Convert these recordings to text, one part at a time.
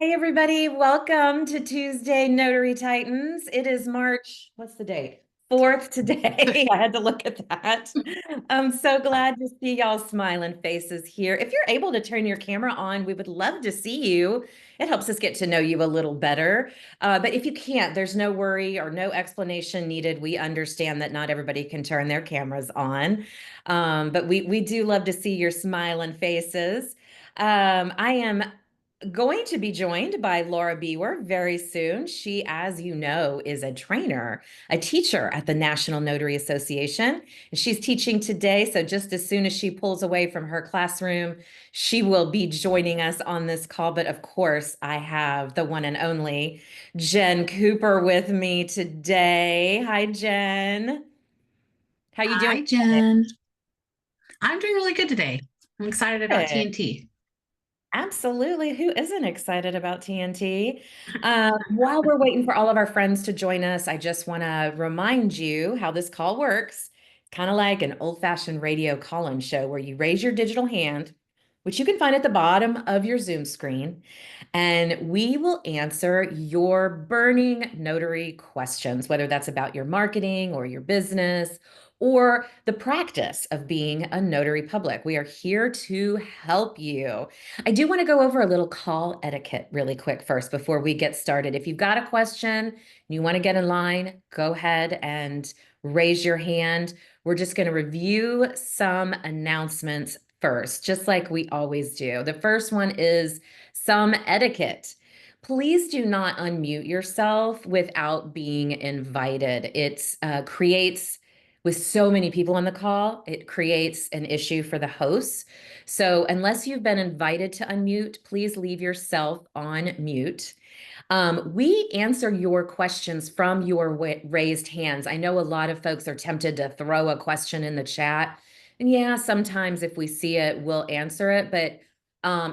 Hey everybody, welcome to Tuesday Notary Titans. It is March, what's the date? 4th today. I had to look at that. I'm so glad to see y'all smiling faces here. If you're able to turn your camera on, we would love to see you. It helps us get to know you a little better. But if you can't, there's no worry or no explanation needed. We understand that not everybody can turn their cameras on. But we do love to see your smiling faces. I am going to be joined by Laura Bewer very soon. She, as you know, is a trainer, a teacher at the National Notary Association. She's teaching today. So just as soon as she pulls away from her classroom, she will be joining us on this call. But of course, I have the one and only Jen Cooper with me today. Hi, Jen. How you doing Hi, Jen. I'm doing really good today. I'm excited about today? TNT. Absolutely. Who isn't excited about TNT? While we're waiting for all of our friends to join us, I just want to remind you how this call works. Kind of like an old-fashioned radio call-in show where you raise your digital hand, which you can find at the bottom of your Zoom screen, and we will answer your burning notary questions, whether that's about your marketing or your business or the practice of being a notary public. We are here to help you. I do want to go over a little call etiquette really quick first before we get started. If you've got a question and you want to get in line, go ahead and raise your hand. We're just going to review some announcements first, just like we always do. The first one is some etiquette. Please do not unmute yourself without being invited. It creates, with so many people on the call, it creates an issue for the hosts. So unless you've been invited to unmute, please leave yourself on mute. We answer your questions from your raised hands. I know a lot of folks are tempted to throw a question in the chat. And yeah, sometimes if we see it, we'll answer it. But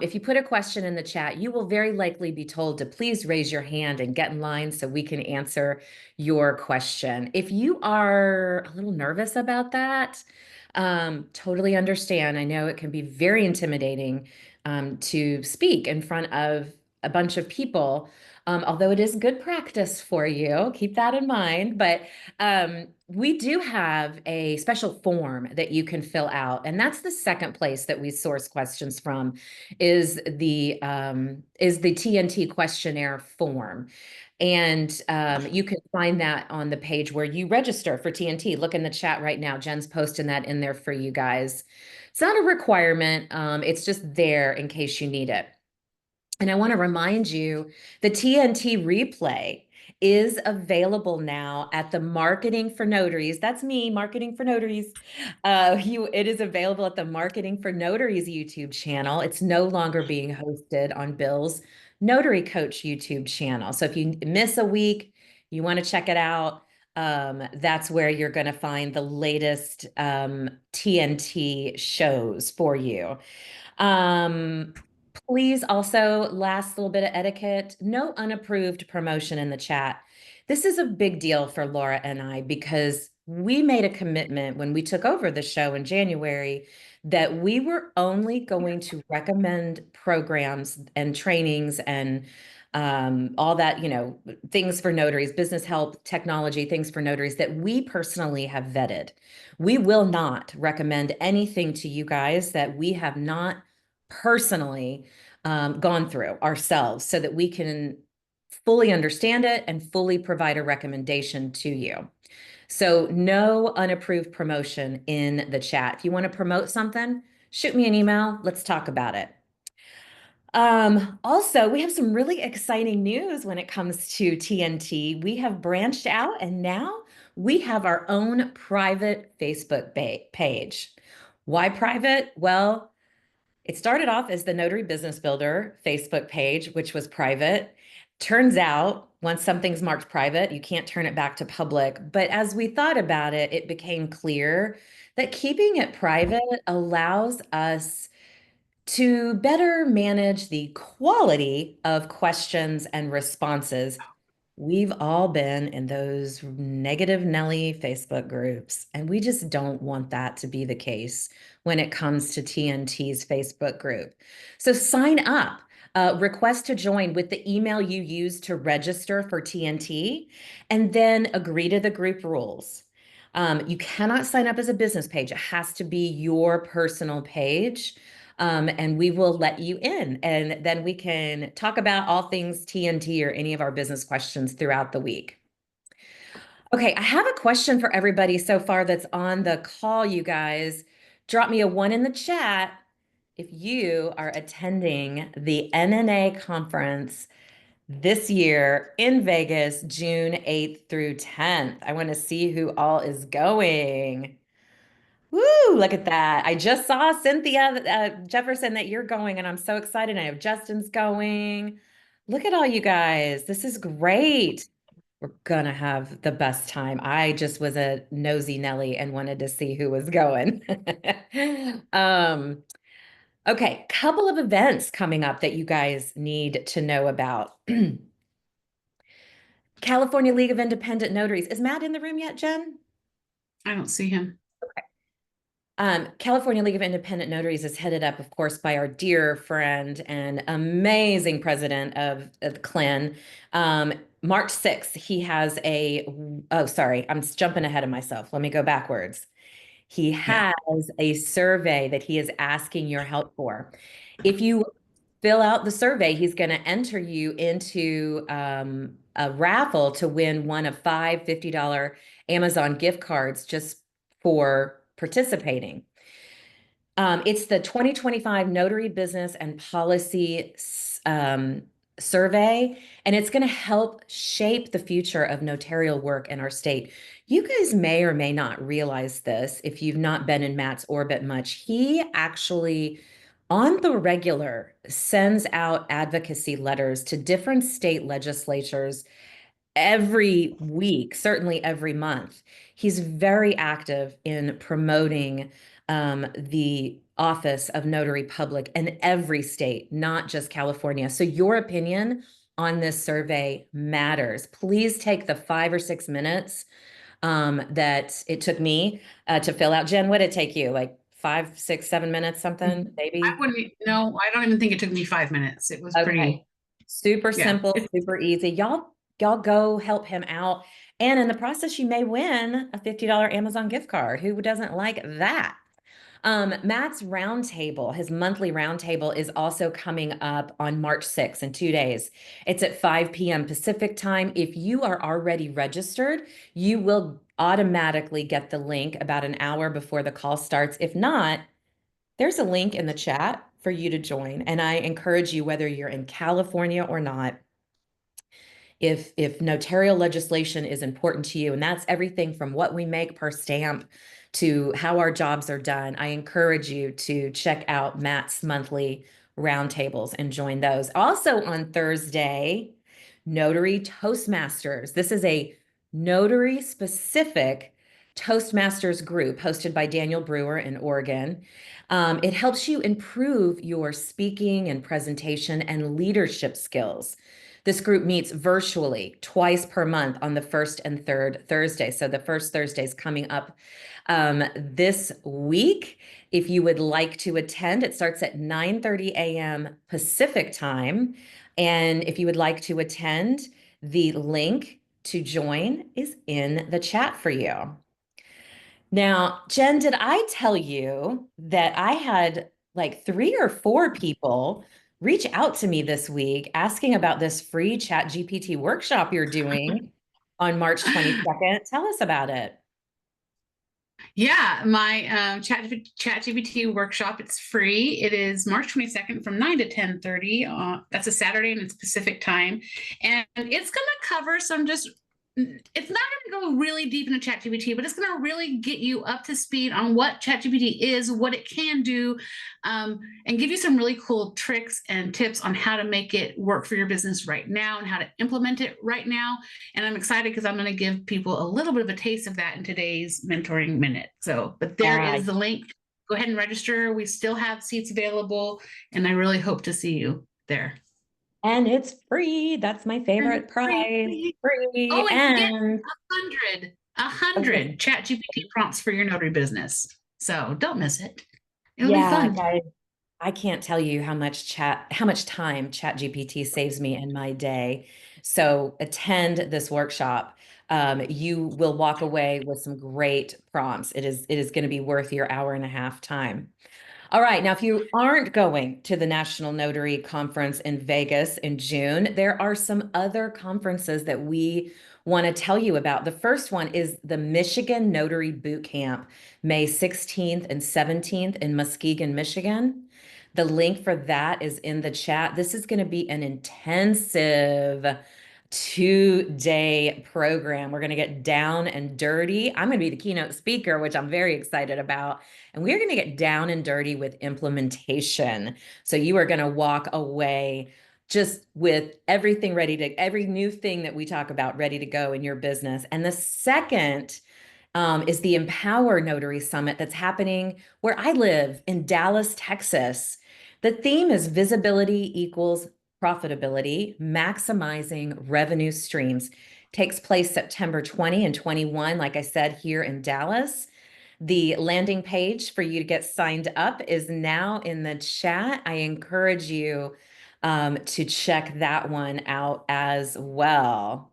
if you put a question in the chat, you will very likely be told to please raise your hand and get in line so we can answer your question. If you are a little nervous about that, totally understand. I know it can be very intimidating to speak in front of a bunch of people. Although it is good practice for you, keep that in mind. But we do have a special form that you can fill out, and that's the second place that we source questions from, is the TNT questionnaire form. And you can find that on the page where you register for TNT. Look in the chat right now. Jen's posting that in there for you guys. It's not a requirement. It's just there in case you need it. And I want to remind you, the TNT replay is available now at the Marketing for Notaries. That's me, Marketing for Notaries. It is available at the Marketing for Notaries YouTube channel. It's no longer being hosted on Bill's Notary Coach YouTube channel. So if you miss a week, you want to check it out. That's where you're going to find the latest TNT shows for you. Um, Please also, last little bit of etiquette, no unapproved promotion in the chat. This is a big deal for Laura and I because we made a commitment when we took over the show in January that we were only going to recommend programs and trainings and all that, things for notaries, business help, technology, things for notaries that we personally have vetted. We will not recommend anything to you guys that we have not personally gone through ourselves so that we can fully understand it and fully provide a recommendation to you. So no unapproved promotion in the chat. If you want to promote something, shoot me an email. Let's talk about it. Also, we have some really exciting news when it comes to TNT. We have branched out and now we have our own private Facebook page. Why private? Well, it started off as the Notary Business Builder Facebook page, which was private. Turns out, once something's marked private, you can't turn it back to public. But as we thought about it, it became clear that keeping it private allows us to better manage the quality of questions and responses. We've all been in those negative Nelly Facebook groups, and we just don't want that to be the case when it comes to TNT's Facebook group. So sign up. request to join with the email you use to register for TNT, and then agree to the group rules. You cannot sign up as a business page. It has to be your personal page. And we will let you in. And then we can talk about all things TNT or any of our business questions throughout the week. Okay, I have a question for everybody so far that's on the call, you guys. Drop me a one in the chat if you are attending the NNA conference this year in Vegas, June 8th through 10th. I want to see who all is going. Woo, look at that. I just saw Cynthia Jefferson that you're going, and I'm so excited. I have Justin's going. Look at all you guys. This is great. We're gonna have the best time. I just was a nosy Nelly and wanted to see who was going. Um, okay, couple of events coming up that you guys need to know about. California League of Independent Notaries. Is Matt in the room yet, Jen? I don't see him. California League of Independent Notaries is headed up, of course, by our dear friend and amazing president of CLIN. March 6th, he has oh, sorry, I'm jumping ahead of myself. Let me go backwards. He Yeah. has a survey that he is asking your help for. If you fill out the survey, he's going to enter you into a raffle to win one of five $50 Amazon gift cards just for participating. It's the 2025 Notary Business and Policy Survey, and it's going to help shape the future of notarial work in our state. You guys may or may not realize this if you've not been in Matt's orbit much. He actually, on the regular, sends out advocacy letters to different state legislatures every week, certainly every month. He's very active in promoting the office of notary public in every state, not just California. So your opinion on this survey matters. Please take the 5 or 6 minutes that it took me to fill out. Jen, what did it take you? Like 5, 6, 7 minutes, something, I maybe? wouldn't, no, I don't even think it took me 5 minutes. It was Okay. pretty, Super yeah. simple, super easy. Y'all go help him out. And in the process, you may win a $50 Amazon gift card. Who doesn't like that? Matt's roundtable, his monthly roundtable, is also coming up on March 6th in 2 days. It's at 5 p.m. Pacific time. If you are already registered, you will automatically get the link about an hour before the call starts. If not, there's a link in the chat for you to join. And I encourage you, whether you're in California or not, if notarial legislation is important to you, and that's everything from what we make per stamp to how our jobs are done, I encourage you to check out Matt's monthly roundtables and join those. Also on Thursday, Notary Toastmasters. This is a notary specific Toastmasters group hosted by Daniel Brewer in Oregon. It helps you improve your speaking and presentation and leadership skills. This group meets virtually twice per month on the first and third Thursday. So the first Thursday is coming up this week. If you would like to attend, it starts at 9:30 a.m. Pacific time. And if you would like to attend, the link to join is in the chat for you. Now, Jen, did I tell you that I had like 3 or 4 people reach out to me this week asking about this free Chat GPT workshop you're doing on March 22nd? Tell us about it. Yeah, my Chat GPT workshop, it's free. It is March 22nd from 9 to 10:30. That's a Saturday and it's Pacific time. And it's going to cover some just it's not going to go really deep into ChatGPT, but it's going to really get you up to speed on what ChatGPT is, what it can do, and give you some really cool tricks and tips on how to make it work for your business right now and how to implement it right now. And I'm excited because I'm going to give people a little bit of a taste of that in today's mentoring minute. So, but there Yeah, is the link. Go ahead and register. We still have seats available, and I really hope to see you there. and it's free. That's my And favorite free. prize. Free. Oh, and you get And a okay. hundred chat GPT prompts for your notary business. So don't miss it. It'll be Yeah, fun. guys. I can't tell you how much time ChatGPT saves me in my day. So attend this workshop. You will walk away with some great prompts. It is going to be worth your hour and a half time. All right. Now, if you aren't going to the National Notary Conference in Vegas in June, there are some other conferences that we want to tell you about. The first one is the Michigan Notary Boot Camp, May 16th and 17th in Muskegon, Michigan. The link for that is in the chat. This is going to be an intensive 2-day program. We're going to get down and dirty. I'm going to be the keynote speaker, which I'm very excited about. And we're going to get down and dirty with implementation. So you are going to walk away just with everything ready to, every new thing that we talk about ready to go in your business. And the second is the Empower Notary Summit that's happening where I live in Dallas, Texas. The theme is visibility equals profitability, maximizing revenue streams. Takes place September 20 and 21, like I said, here in Dallas. The landing page for you to get signed up is now in the chat. I encourage you to check that one out as well.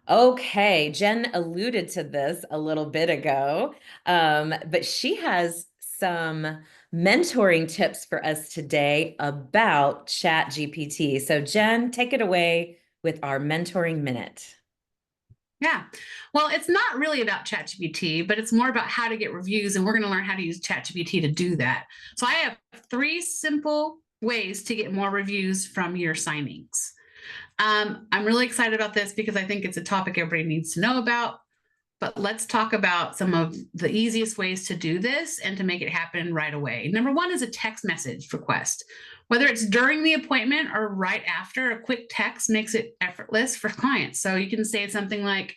Okay, Jen alluded to this a little bit ago, but she has some mentoring tips for us today about ChatGPT. So, Jen, take it away with our mentoring minute. Yeah. Well, it's not really about ChatGPT, but it's more about how to get reviews. And we're going to learn how to use ChatGPT to do that. So I have 3 simple ways to get more reviews from your signings. I'm really excited about this because I think it's a topic everybody needs to know about. But let's talk about some of the easiest ways to do this and to make it happen right away. Number one is a text message request. Whether it's during the appointment or right after, a quick text makes it effortless for clients. So you can say something like,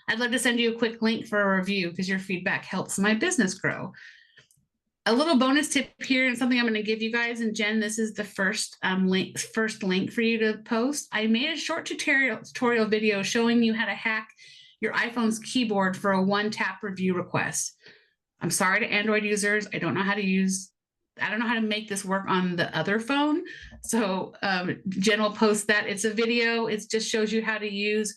I'd love to send you a quick link for a review because your feedback helps my business grow. A little bonus tip here and something I'm going to give you guys, and Jen, this is the first link for you to post. I made a short tutorial video showing you how to hack your iPhone's keyboard for a one-tap review request. I'm sorry to Android users. I don't know how to make this work on the other phone. So Jen will post that. It's a video. It just shows you how to use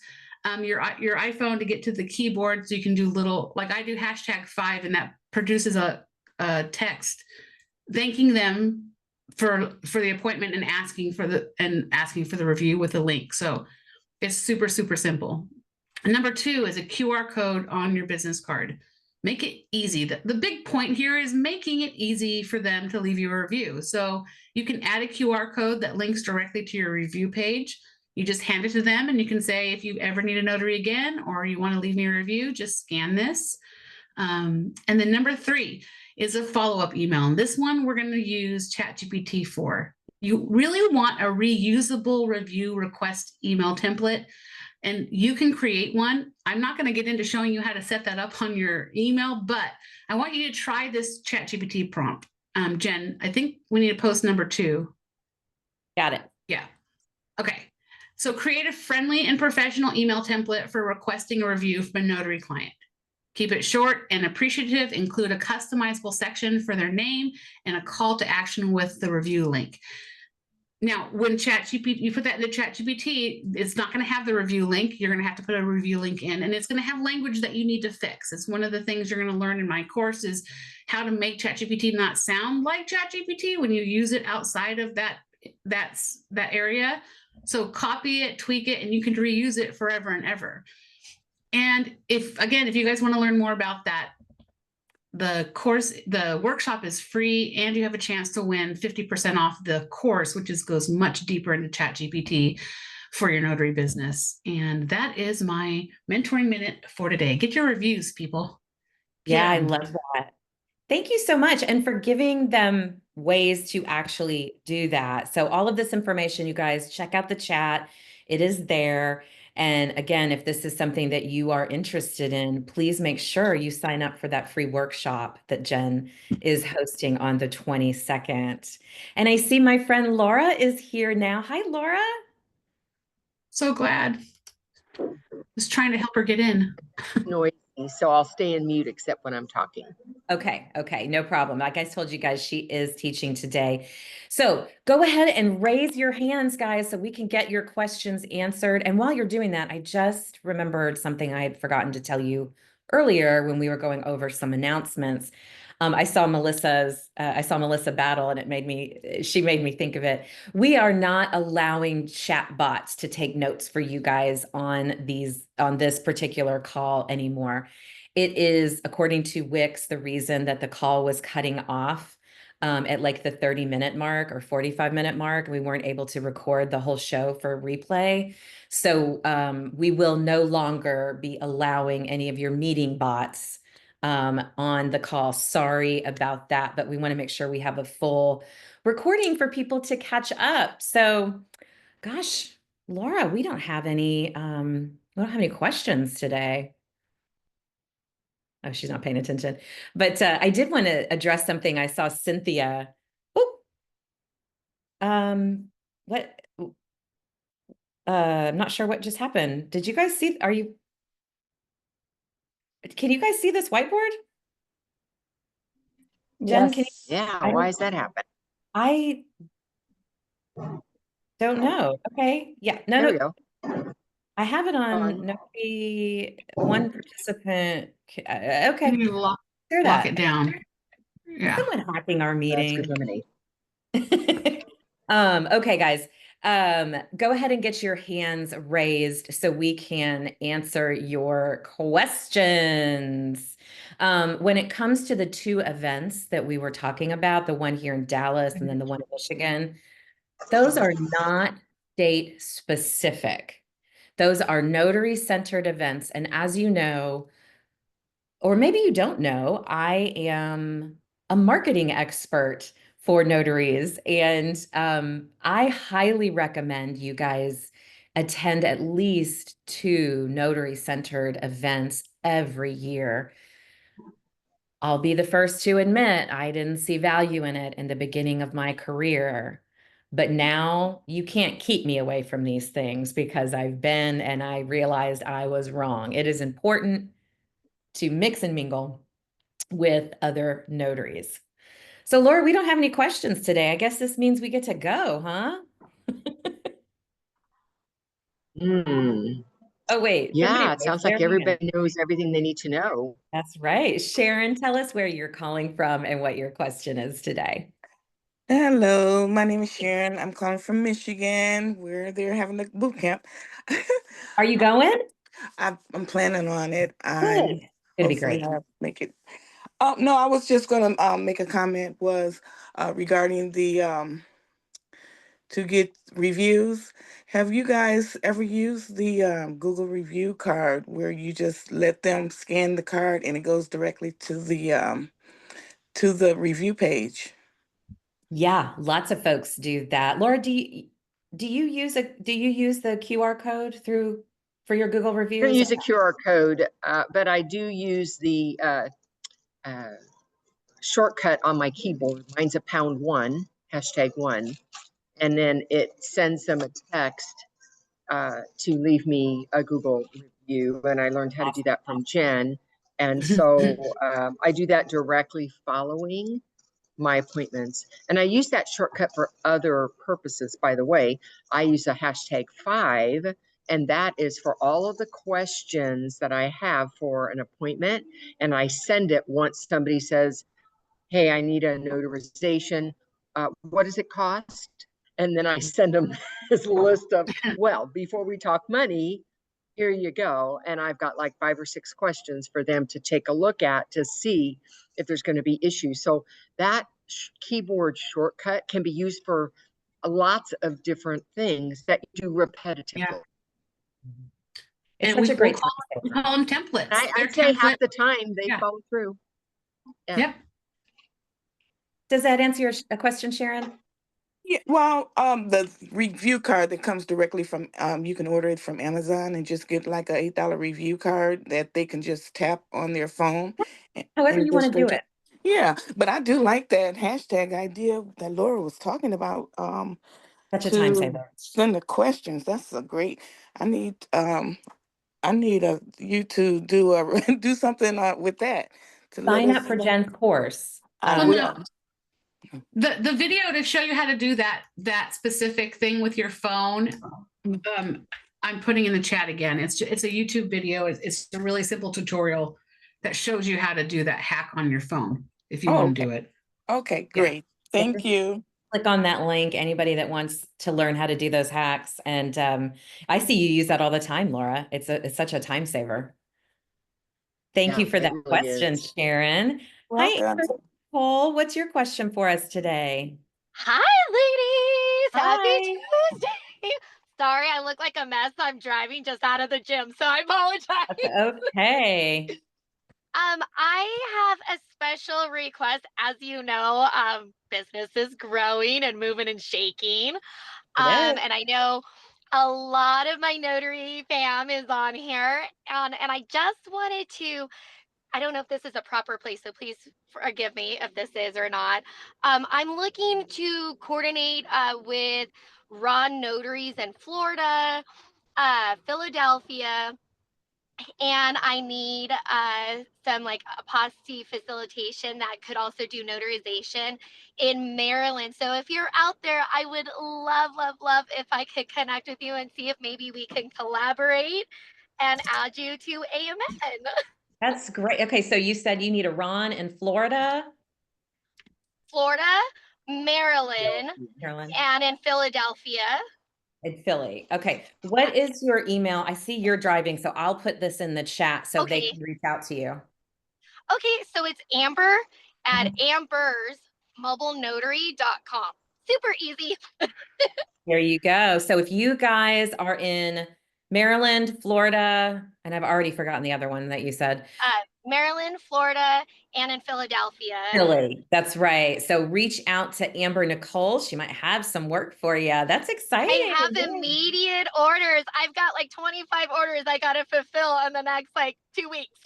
your iPhone to get to the keyboard. So you can do little, like I do #5, and that produces a text thanking them for the appointment and asking for the review with a link. So it's super, super simple. And number 2 is a QR code on your business card. Make it easy. The big point here is making it easy for them to leave you a review. So you can add a QR code that links directly to your review page. You just hand it to them and you can say, if you ever need a notary again, or you want to leave me a review, just scan this. And then number 3 is a follow-up email. And this one we're going to use ChatGPT for. You really want a reusable review request email template, and you can create one. I'm not going to get into showing you how to set that up on your email, but I want you to try this ChatGPT prompt. Jen, I think we need to post number 2. Got it. Yeah. Okay. So create a friendly and professional email template for requesting a review from a notary client. Keep it short and appreciative. Include a customizable section for their name and a call to action with the review link. Now, when ChatGPT, you put that in the ChatGPT, it's not going to have the review link. You're going to have to put a review link in, and it's going to have language that you need to fix. It's one of the things you're going to learn in my course is how to make ChatGPT not sound like ChatGPT when you use it outside of that area. So copy it, tweak it, and you can reuse it forever and ever. And if you guys want to learn more about that, the workshop is free, and you have a chance to win 50% off the course, which goes much deeper into ChatGPT for your notary business. And that is my mentoring minute for today. Get your reviews, people. Yeah, I love that. Thank you so much. And for giving them ways to actually do that. So all of this information, you guys, check out the chat. It is there. And again, if this is something that you are interested in, please make sure you sign up for that free workshop that Jen is hosting on the 22nd. And I see my friend Laura is here now. Hi, Laura. So glad. Just trying to help her get in. Noisy so I'll stay in mute except when I'm talking. Okay, okay, no problem. Like I told you guys, she is teaching today. So go ahead and raise your hands, guys, so we can get your questions answered. And while you're doing that, I just remembered something I had forgotten to tell you earlier when we were going over some announcements. I saw Melissa Battle, and she made me think of it. We are not allowing chat bots to take notes for you guys on this particular call anymore. It is, according to Wix, the reason that the call was cutting off at like the 30-minute mark or 45-minute mark. We weren't able to record the whole show for replay. So we will no longer be allowing any of your meeting bots on the call. Sorry about that, but we want to make sure we have a full recording for people to catch up. So, gosh, Laura, we don't have any questions today. Oh, she's not paying attention. But I did want to address something. I saw Cynthia. Oh, what? I'm not sure what just happened. Did you guys see? Can you guys see this whiteboard? Jen, can you? Yes. Yeah, I why don't, does that happen? I don't know. Okay. Yeah. No, There we no. go. I have it on On. nobody, one participant. You Okay. need to Share lock it that. down. Is Yeah. someone hacking our That's good meeting? lemonade. Okay, guys, go ahead and get your hands raised so we can answer your questions. When it comes to the two events that we were talking about, the one here in Dallas and then the one in Michigan, those are not state specific. Those are notary centered events. And as you know, or maybe you don't know, I am a marketing expert for notaries. And I highly recommend you guys attend at least two notary centered events every year. I'll be the first to admit I didn't see value in it in the beginning of my career. But now you can't keep me away from these things because I've been and I realized I was wrong. It is important to mix and mingle with other notaries. So, Laura, we don't have any questions today. I guess this means we get to go, huh? Mm. Oh, wait, somebody Yeah, it raised sounds their like hand. everybody knows everything they need to know. That's right. Sharon, tell us where you're calling from and what your question is today. Hello, my name is Sharon. I'm calling from Michigan, where they're having a boot camp. Are you going? I'm planning on it. Good. I'm It'll be hopefully great. I'll make it. Oh no, I was just gonna make a comment was regarding the to get reviews. Have you guys ever used the Google review card where you just let them scan the card and it goes directly to the review page? Yeah, lots of folks do that. Laura, do you use the QR code for your Google I don't reviews? use a QR code, but I do use the uh, shortcut on my keyboard. Mine's a #1, #1, and then it sends them a text to leave me a Google review. And I learned how to do that from Jen. And so I do that directly following my appointments. And I use that shortcut for other purposes, by the way. I use a #5, and that is for all of the questions that I have for an appointment. And I send it once somebody says, hey, I need a notarization. What does it cost? And then I send them this list of, well, before we talk money, here you go. And I've got like 5 or 6 questions for them to take a look at to see if there's going to be issues. So that keyboard shortcut can be used for lots of different things that you do Yeah. repetitively. It's And such a we'll great call, time we saver. call them templates. They're I'd say half template. the time they Yeah. follow through. Yeah. Yep. Does that answer your question, Sharon? Yeah, well, the review card that comes directly from, you can order it from Amazon and just get like a $8 review card that they can just tap on their phone However and it you goes want to do straight to. it. Yeah, but I do like that hashtag idea that Laura was talking about, Such a time to saver. send the questions. That's a great, I need, I need you to do do something with that to let Sign us up for know. Jen's course. I Well, no, will. the video to show you how to do that specific thing with your phone, Mm. I'm putting in the chat again. It's a YouTube video. It's a really simple tutorial that shows you how to do that hack on your phone if you Oh, want to okay. do it. Okay, Yeah. great. So Thank just you. click on that link, anybody that wants to learn how to do those hacks. And I see you use that all the time, Laura. It's such a time saver. Thank Yeah, you for it that really question, is. Sharon. Hi, Welcome. Nicole. What's your question for us today? Hi, ladies. Happy Hi. Tuesday. Sorry, I look like a mess. I'm driving just out of the gym, so I apologize. Okay. I have a special request. As you know, business is growing and moving and shaking. It is. And I know a lot of my notary fam is on here. And I just wanted to, I don't know if this is a proper place, so please forgive me if this is or not. I'm looking to coordinate with Ron Notaries in Florida, Philadelphia, and I need some like apostasy facilitation that could also do notarization in Maryland. So if you're out there, I would love, love, love if I could connect with you and see if maybe we can collaborate and add you to AMN. That's great. Okay, so you said you need a Ron in Florida, Florida, Maryland, Carolyn, and in Philadelphia. and Philly. Okay, what is your email? I see you're driving, so I'll put this in the chat so they Okay. can reach out to you. Okay. So it's Amber at Mhm. ambersmobilenotary.com. Super easy. There you go. So if you guys are in Maryland, Florida, and I've already forgotten the other one that you said, Maryland, Florida, and in Philadelphia. Philly. That's right. So reach out to Amber Nicole. She might have some work for you. That's I exciting. have Yeah. immediate orders. I've got like 25 orders I got to fulfill in the next like 2 weeks.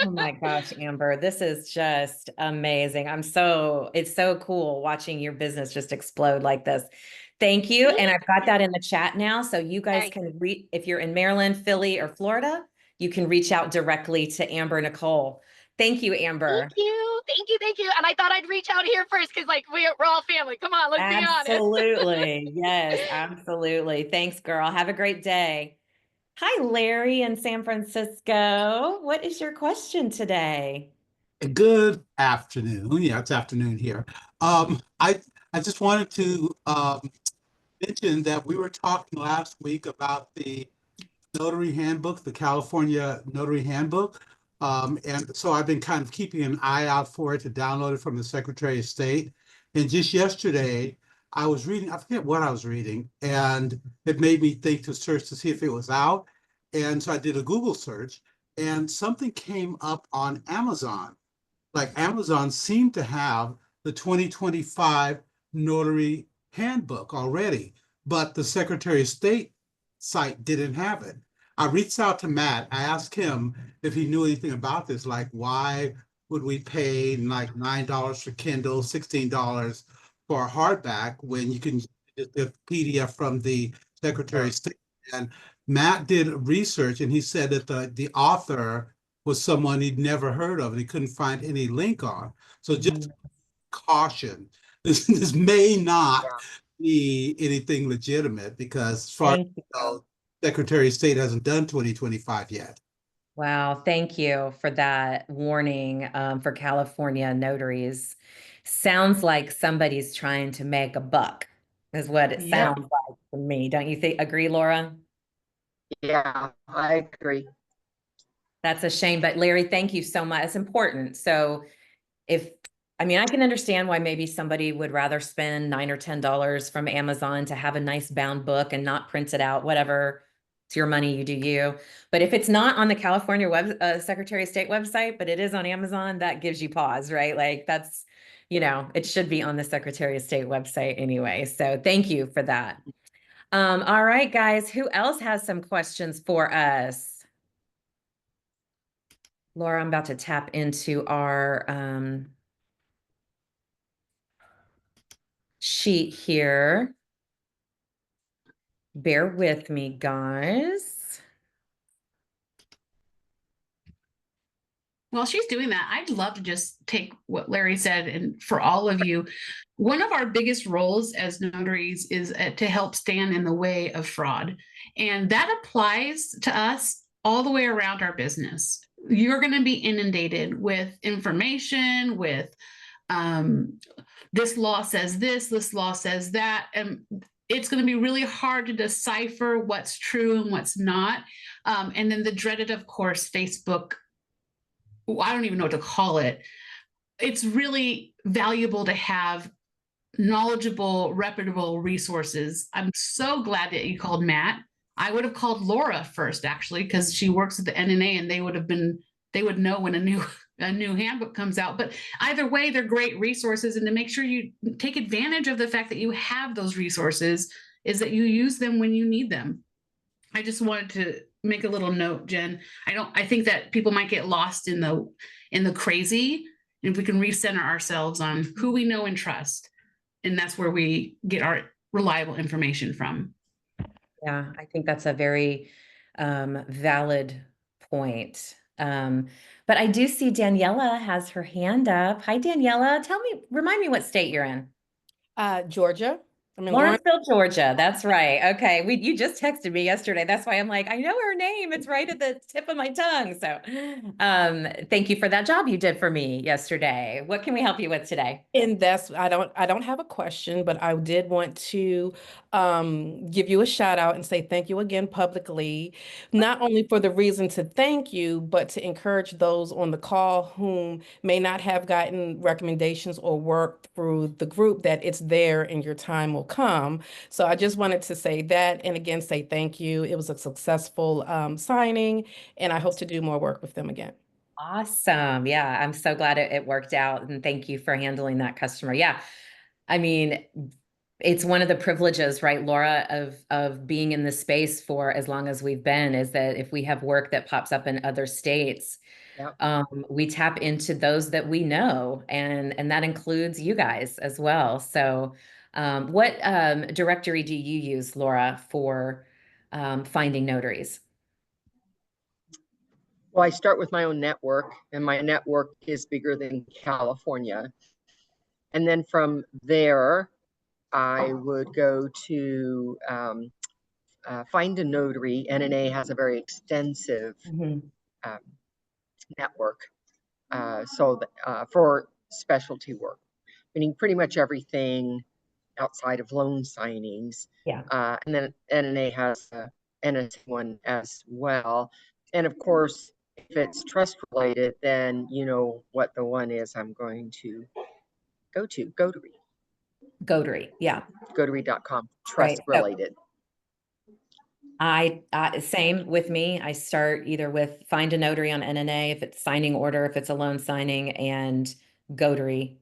Oh my gosh, Amber, this is just amazing. It's so cool watching your business just explode like this. Thank you. And I've got that in the chat now. So you guys Right. can read, if you're in Maryland, Philly, or Florida, you can reach out directly to Amber Nicole. Thank you, Thank Amber. you. Thank you. Thank you. And I thought I'd reach out here first because like we're all family. Come on, let's be honest. Absolutely. Yes, absolutely. Thanks, girl. Have a great day. Hi, Larry in San Francisco. What is your question today? Good afternoon. Yeah, it's afternoon here. I just wanted to mention that we were talking last week about the Notary Handbook, the California Notary Handbook. And so I've been kind of keeping an eye out for it to download it from the Secretary of State. And just yesterday, I was reading, I forget what I was reading, and it made me think to search to see if it was out. And so I did a Google search, and something came up on Amazon. Like Amazon seemed to have the 2025 Notary Handbook already, but the Secretary of State site didn't have it. I reached out to Matt. I asked him if he knew anything about this, like why would we pay like $9 for Kindle, $16 for a hardback when you can get the PDF from the Secretary of State? And Matt did research and he said that the author was someone he'd never heard of and he couldn't find any link on. So just caution, this may not Yeah. be anything legitimate because as far as Thank you. I know, Secretary of State hasn't done 2025 yet. Wow, thank you for that warning for California notaries. Sounds like somebody's trying to make a buck, is what it Yep. sounds like to me. Don't you think, agree, Laura? Yeah, I agree. That's a shame. But Larry, thank you so much. It's important. So if I mean, I can understand why maybe somebody would rather spend $9 or $10 from Amazon to have a nice bound book and not print it out, whatever. It's your money, you do you. But if it's not on the California Secretary of State website, but it is on Amazon, that gives you pause, right? Like that's, it should be on the Secretary of State website anyway. So thank you for that. All right, guys, who else has some questions for us? Laura, I'm about to tap into our sheet here. Bear with me, guys. While she's doing that, I'd love to just take what Larry said, and for all of you, one of our biggest roles as notaries is to help stand in the way of fraud. And that applies to us all the way around our business. You're going to be inundated with information, with this law says this law says that. And it's going to be really hard to decipher what's true and what's not. And then the dreaded, of course, Facebook, I don't even know what to call it. It's really valuable to have knowledgeable, reputable resources. I'm so glad that you called Matt. I would have called Laura first, actually, because she works at the NNA and they would know when a new handbook comes out. But either way, they're great resources. And to make sure you take advantage of the fact that you have those resources is that you use them when you need them. I just wanted to make a little note, Jen. I think that people might get lost in the crazy. And if we can recenter ourselves on who we know and trust, and that's where we get our reliable information from. Yeah, I think that's a very valid point. But I do see Daniela has her hand up. Hi, Daniela. Remind me what state you're in. Georgia. I'm in Lawrenceville, Georgia. That's right. Okay. You just texted me yesterday. That's why I'm like, I know her name. It's right at the tip of my tongue. So thank you for that job you did for me yesterday. What can we help you with today? And that's I don't have a question, but I did want to give you a shout out and say thank you again publicly, not only for the reason to thank you, but to encourage those on the call whom may not have gotten recommendations or work through the group that it's there and your time will come. So I just wanted to say that and again say thank you. It was a successful signing, and I hope to do more work with them again. Awesome. Yeah, I'm so glad it worked out. And thank you for handling that customer. Yeah. I mean, it's one of the privileges, right, Laura, of being in this space for as long as we've been, is that if we have work that pops up in other states, Yep. we tap into those that we know, and that includes you guys as well. So what directory do you use, Laura, for finding notaries? Well, I start with my own network, and my network is bigger than California. And then from there, I would go to find a notary. NNA has a very extensive network for specialty work, meaning pretty much everything outside of loan signings. Yeah. And then NNA has a NNA one as well. And of course, if it's trust related, then you know what the one is I'm going to go to, Gotary. Gotary, yeah. Gotary.com, Right. trust related. I same with me. I start either with find a notary on NNA if it's signing order, if it's a loan signing, and Gotary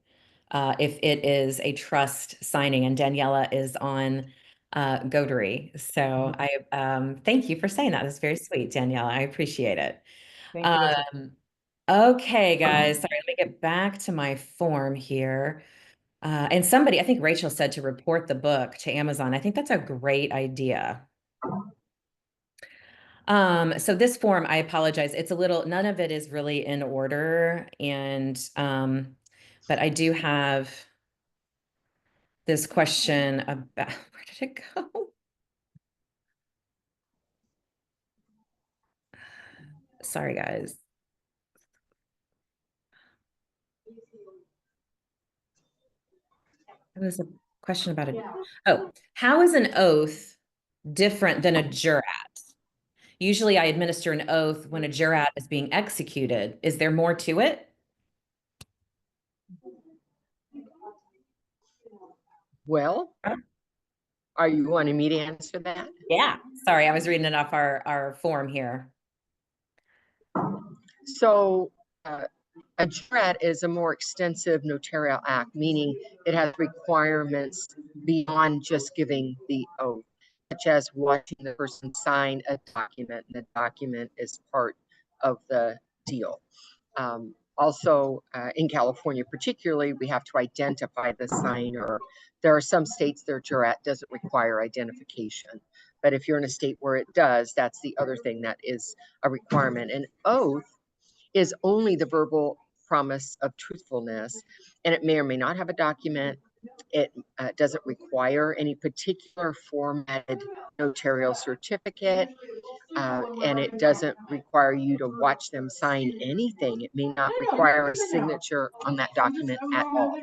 if it is a trust signing. And Daniela is on Gotary. So I thank you for saying that. That's very sweet, Daniela. I appreciate it. Thank you. Okay, guys. Sorry, let me get back to my form here. And somebody, I think Rachel said to report the book to Amazon. I think that's a great idea. So this form, I apologize. It's a little, none of it is really in order. And, but I do have this question about, where did it go? Sorry, guys. It was a question about it. Oh, how is an oath different than a jurat? Usually I administer an oath when a jurat is being executed. Is there more to it? Well, are you wanting me to answer that? Yeah. Sorry, I was reading it off our form here. So a jurat is a more extensive notarial act, meaning it has requirements beyond just giving the oath, such as watching the person sign a document, and the document is part of the deal. Also, in California particularly, we have to identify the signer. There are some states their jurat doesn't require identification. But if you're in a state where it does, that's the other thing that is a requirement. An oath is only the verbal promise of truthfulness, and it may or may not have a document. It doesn't require any particular formatted notarial certificate, and it doesn't require you to watch them sign anything. It may not require a signature on that document at all.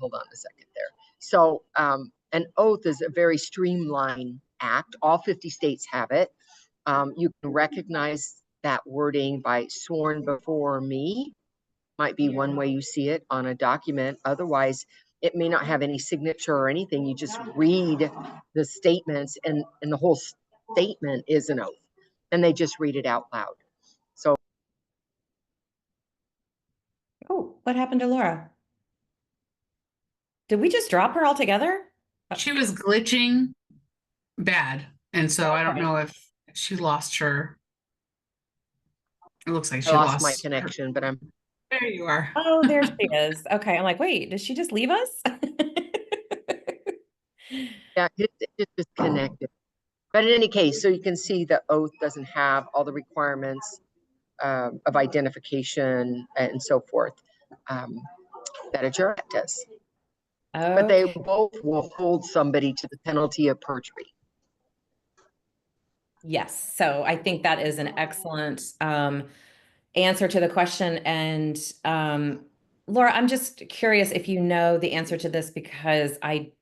Hold on a second there. So an oath is a very streamlined act. All 50 states have it. You can recognize that wording by sworn before me, might be one way you see it on a document. Otherwise, it may not have any signature or anything. You just read the statements, and the whole statement is an oath, and they just read it out loud. So, Oh, what happened to Laura? Did we just drop her altogether? She was glitching bad. And so I don't Okay. know if she lost her. It looks like I she lost my lost her. connection, but I'm, There you are. Oh, there she is. Okay, I'm like, wait, did she just leave us? yeah, it disconnected. But in any case, so you can see the oath doesn't have all the requirements of identification and so forth that a jurat does. But they Okay. both will hold somebody to the penalty of perjury. Yes. So I think that is an excellent answer to the question. And Laura, I'm just curious if you know the answer to this because I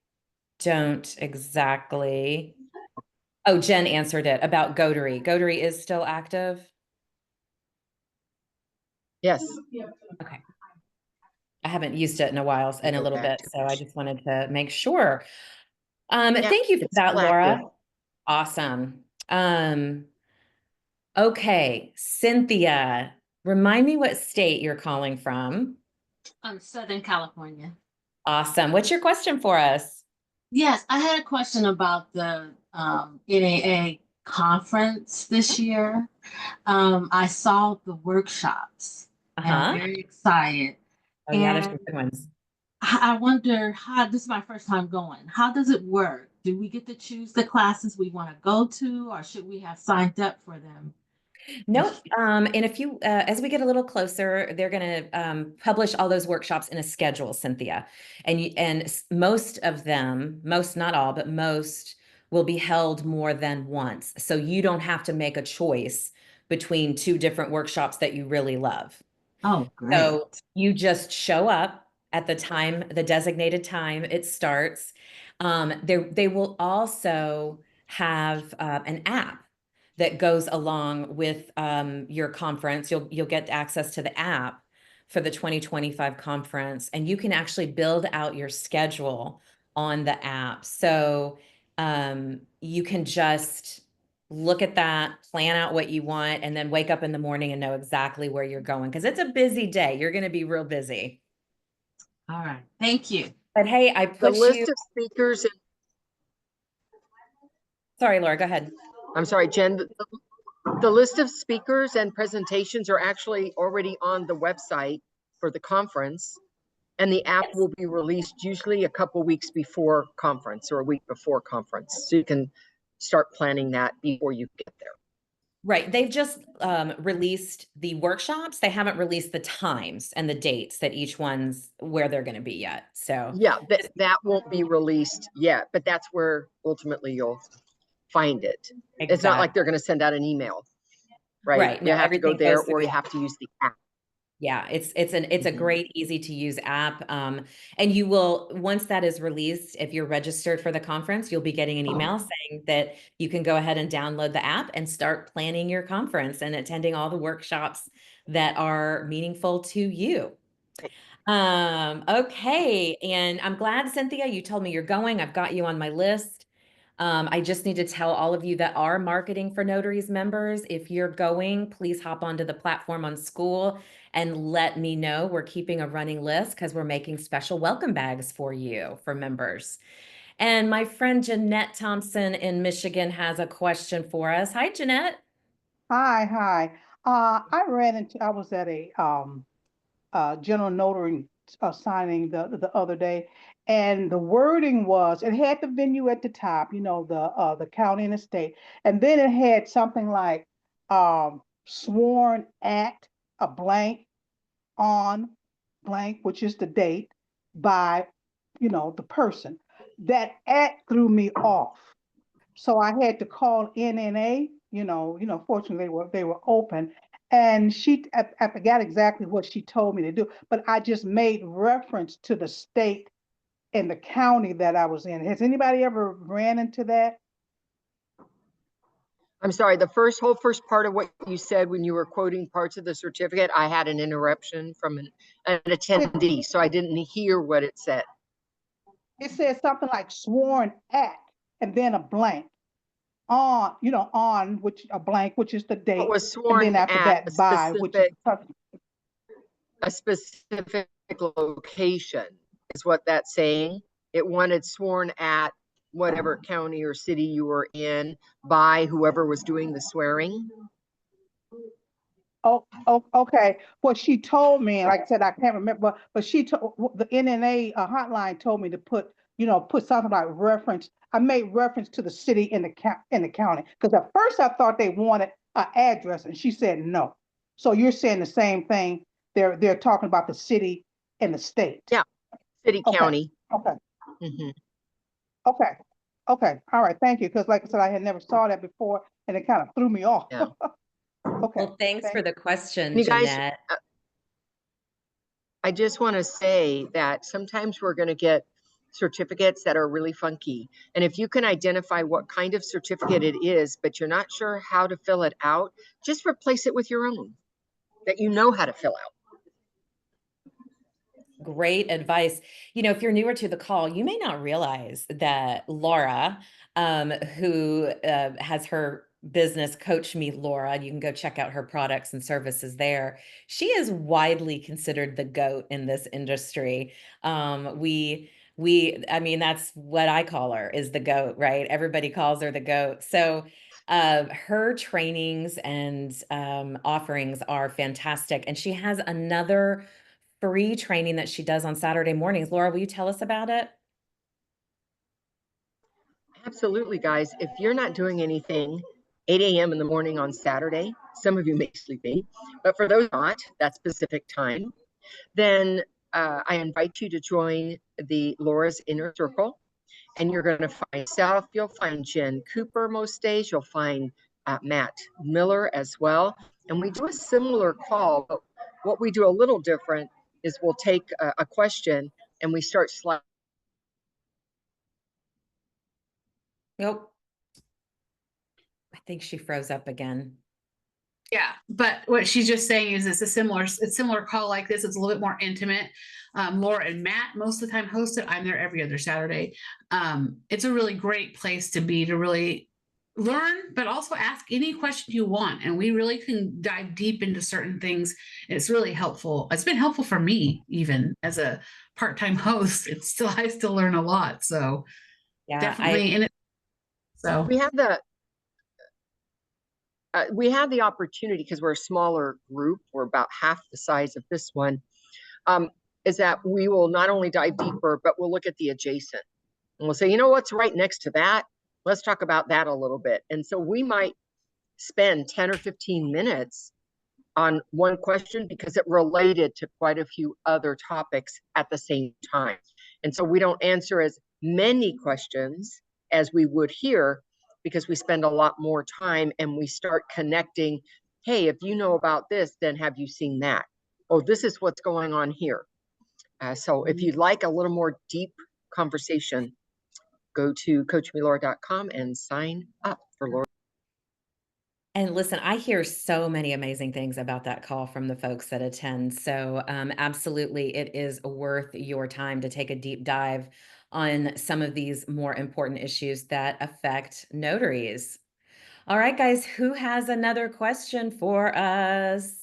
don't exactly. Oh, Jen answered it about Gotary. Gotary is still active? Yes. Okay. I haven't used it in a while, in a Go little back bit, to so I just wanted to make sure. yeah, Thank you for it's that, still active. Laura. Awesome. Okay, Cynthia, remind me what state you're calling from. Southern California. Awesome. What's your question for us? Yes, I had a question about the NAA conference this year. I saw the workshops and I'm Uh-huh. very excited. Oh yeah, there's some And good ones. I wonder how, this is my first time going. How does it work? Do we get to choose the classes we want to go to, or should we have signed up for them Nope. this year? In a few, as we get a little closer, they're going to publish all those workshops in a schedule, Cynthia. And most of them, most not all, but most will be held more than once. So you don't have to make a choice between two different workshops that you really love. Oh, great. So you just show up at the time, the designated time it starts. They will also have an app that goes along with your conference. You'll get access to the app for the 2025 conference, and you can actually build out your schedule on the app. So you can just look at that, plan out what you want, and then wake up in the morning and know exactly where you're going because it's a busy day. You're going to be real busy. All right. Thank you. But hey, I The put list you. of speakers, Sorry, Laura, go ahead. I'm sorry, Jen, the list of speakers and presentations are actually already on the website for the conference, and the app Yes. will be released usually a couple weeks before conference or a week before conference. So you can start planning that before you get there. Right. They've just released the workshops. They haven't released the times and the dates that each one's where they're going to be yet. So Yeah, that won't be released yet, but that's where ultimately you'll find it. It's not like exactly. they're going to send out an email, right? Right. You No, have to go everything there goes through or the you have to use the app. Yeah, it's a great, easy to use app. And you will, once that is released, if you're registered for the conference, you'll be getting an email saying that you can go ahead and download the app and start planning your conference and attending all the workshops that are meaningful to you. Okay. And I'm glad, Cynthia, you told me you're going. I've got you on my list. I just need to tell all of you that are marketing for notaries members, if you're going, please hop onto the platform on school and let me know. We're keeping a running list because we're making special welcome bags for you for members. And my friend Jeanette Thompson in Michigan has a question for us. Hi, Jeanette. Hi, hi. I was at a general notary signing the other day, and the wording was it had the venue at the top, the county and the state, and then it had something like sworn at a blank on blank, which is the date, by, the person. That at threw me off. So I had to call NNA, fortunately they were open. And I forgot exactly what she told me to do, but I just made reference to the state and the county that I was in. Has anybody ever ran into that? I'm sorry, the whole first part of what you said when you were quoting parts of the certificate, I had an interruption from an attendee, so I didn't hear what it said. It says something like sworn at, and then a blank. On which a blank, which is the date. It was and then sworn after at that, by, which is a specific location, is what that's saying. It wanted sworn at whatever county or city you were in by whoever was doing the swearing. Oh, okay. What she told me, like I said, I can't remember, but she told the NNA hotline told me to put something like reference. I made reference to the city in the county, because at first I thought they wanted an address, and she said no. So you're saying the same thing? They're talking about the city and the state. Yeah, city, Okay. county. Okay. Mm-hmm. Okay. Okay. All right. Thank you. Because like I said, I had never saw that before, and it kind of threw me off. Yeah. Okay. Well, thanks for the question, You guys, Jeanette. I just want to say that sometimes we're going to get certificates that are really funky. And if you can identify what kind of certificate it is, but you're not sure how to fill it out, just replace it with your own that you know how to fill out. Great advice. If you're newer to the call, you may not realize that Laura, who has her business Coach Me Laura, you can go check out her products and services there. She is widely considered the GOAT in this industry. I mean, that's what I call her, is the GOAT, right? Everybody calls her the GOAT. So her trainings and offerings are fantastic. And she has another free training that she does on Saturday mornings. Laura, will you tell us about it? Absolutely, guys. If you're not doing anything 8 a.m. in the morning on Saturday, some of you may sleep in, but for those not, that specific time, then I invite you to join the Laura's Inner Circle. And you're going to find myself, you'll find Jen Cooper most days, you'll find Matt Miller as well. And we do a similar call, but what we do a little different is we'll take a question and we start sliding. Nope. I think she froze up again. Yeah, but what she's just saying is it's a similar call like this. It's a little bit more intimate. Laura and Matt most of the time host it. I'm there every other Saturday. It's a really great place to be, to really learn, but also ask any question you want. And we really can dive deep into certain things. It's really helpful. It's been helpful for me, even as a part-time host. I still learn a lot. So Yeah, definitely. So we have the opportunity, because we're a smaller group, we're about half the size of this one, is that we will not only dive deeper, but we'll look at the adjacent. And we'll say, what's right next to that? Let's talk about that a little bit. And so we might spend 10 or 15 minutes on one question because it related to quite a few other topics at the same time. And so we don't answer as many questions as we would here, because we spend a lot more time and we start connecting. Hey, if you know about this, then have you seen that? Oh, this is what's going on here. So if you'd like a little more deep conversation, go to coachmelora.com and sign up for Laura. And listen, I hear so many amazing things about that call from the folks that attend. So absolutely, it is worth your time to take a deep dive on some of these more important issues that affect notaries. All right, guys, who has another question for us?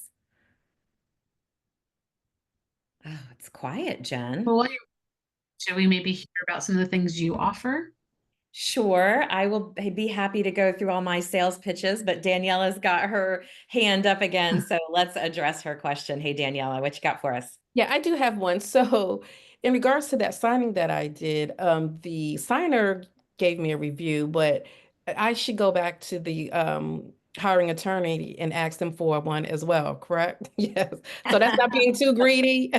Oh, it's quiet, Jen. well, should we maybe hear about some of the things you offer? Sure, I will be happy to go through all my sales pitches, but Daniela's got her hand up again, so let's address her question. Hey, Daniela, what you got for us? Yeah, I do have one. So in regards to that signing that I did, the signer gave me a review, but I should go back to the hiring attorney and ask them for one as well, correct? Yes. So that's not being too greedy.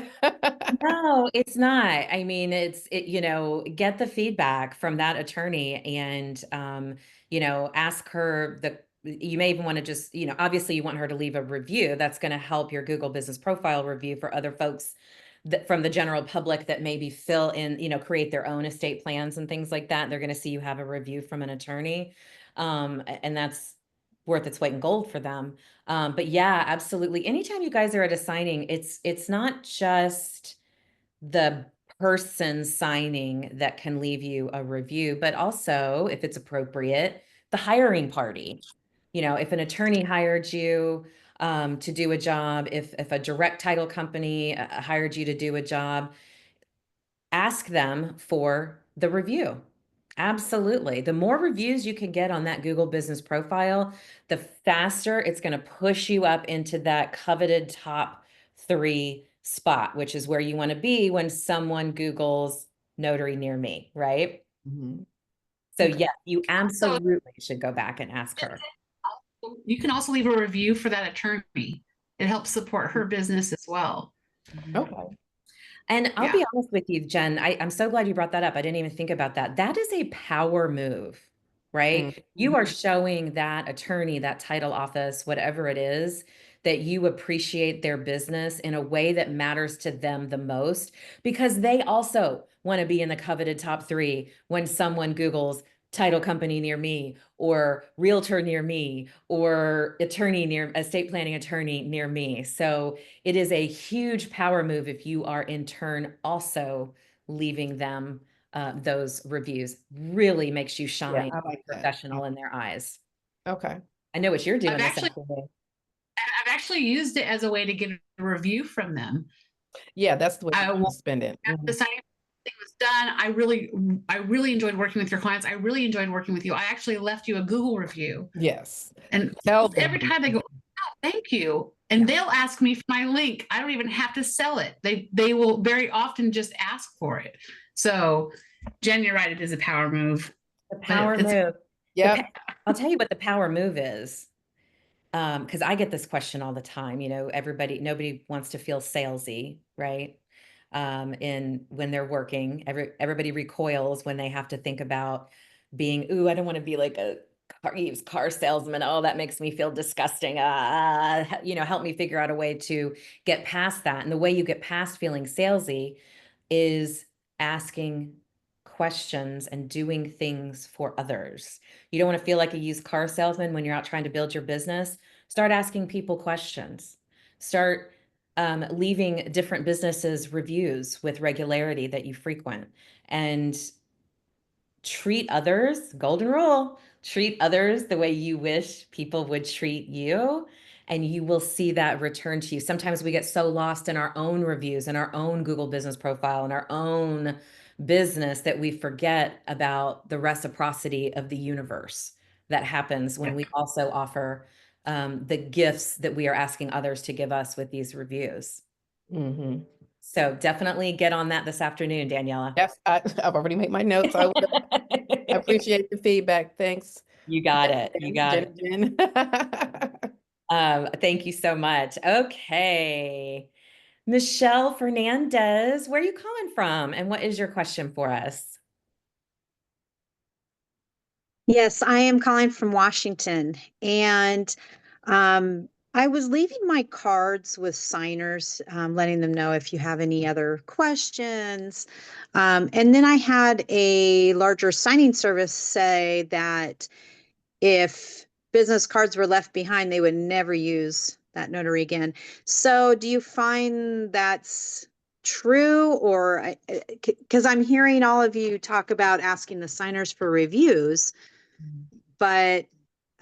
No, it's not. I mean, get the feedback from that attorney and, ask her you may even want to just, obviously you want her to leave a review. That's going to help your Google Business Profile review for other folks that from the general public that maybe fill in, create their own estate plans and things like that. They're going to see you have a review from an attorney. And that's worth its weight in gold for them. But yeah, absolutely. Anytime you guys are at a signing, it's not just the person signing that can leave you a review, but also, if it's appropriate, the hiring party. If an attorney hired you to do a job, if a direct title company hired you to do a job, ask them for the review. Absolutely. The more reviews you can get on that Google Business Profile, the faster it's going to push you up into that coveted top 3 spot, which is where you want to be when someone Googles notary near me, right? Mhm. So Okay. yeah, you So absolutely should go back and ask her. you can also leave a review for that attorney. It helps support her business as well. Okay. And I'll Yeah. be honest with you, Jen, I'm so glad you brought that up. I didn't even think about that. That is a power move, right? You are showing that attorney, that title office, whatever it is, that you appreciate their business in a way that matters to them the most, because they also want to be in the coveted top 3 when someone Googles title company near me or realtor near me or estate planning attorney near me. So it is a huge power move if you are in turn also leaving them those reviews. Really makes you Yeah, shine I like that. professional in their eyes. Okay. I know what you're I've doing this actually afternoon. I've actually used it as a way to get a review from them. Yeah, that's the way I you will spend it. after the signing thing was done. I really enjoyed working with your clients. I really enjoyed working with you. I actually left you a Google review. Yes. And Tell them. every time they go, oh, thank you. And they'll ask me for my link. I don't even have to sell it. They will very often just ask for it. So Jen, you're right, it is a power move. The power It's move. Yep. I'll tell you what the power move is. Because I get this question all the time. Nobody wants to feel salesy, right? In when they're working, everybody recoils when they have to think about being, ooh, I don't want to be like a used car salesman. Oh, that makes me feel disgusting. Help me figure out a way to get past that. And the way you get past feeling salesy is asking questions and doing things for others. You don't want to feel like a used car salesman when you're out trying to build your business. Start asking people questions. Start leaving different businesses reviews with regularity that you frequent, and treat others, golden rule, treat others the way you wish people would treat you, and you will see that return to you. Sometimes we get so lost in our own reviews and our own Google Business Profile and our own business that we forget about the reciprocity of the universe that happens when we also offer the gifts that we are asking others to give us with these reviews. Mm-hmm. So definitely get on that this afternoon, Daniela. Yes, I've already made my notes. I appreciate the feedback. Thanks. You got it. You got it. Jen. Thank you so much. Okay. Michelle Fernandez, where are you calling from? And what is your question for us? Yes, I am calling from Washington. And I was leaving my cards with signers, letting them know if you have any other questions. And then I had a larger signing service say that if business cards were left behind, they would never use that notary again. So do you find that's true? Or because I'm hearing all of you talk about asking the signers for reviews, but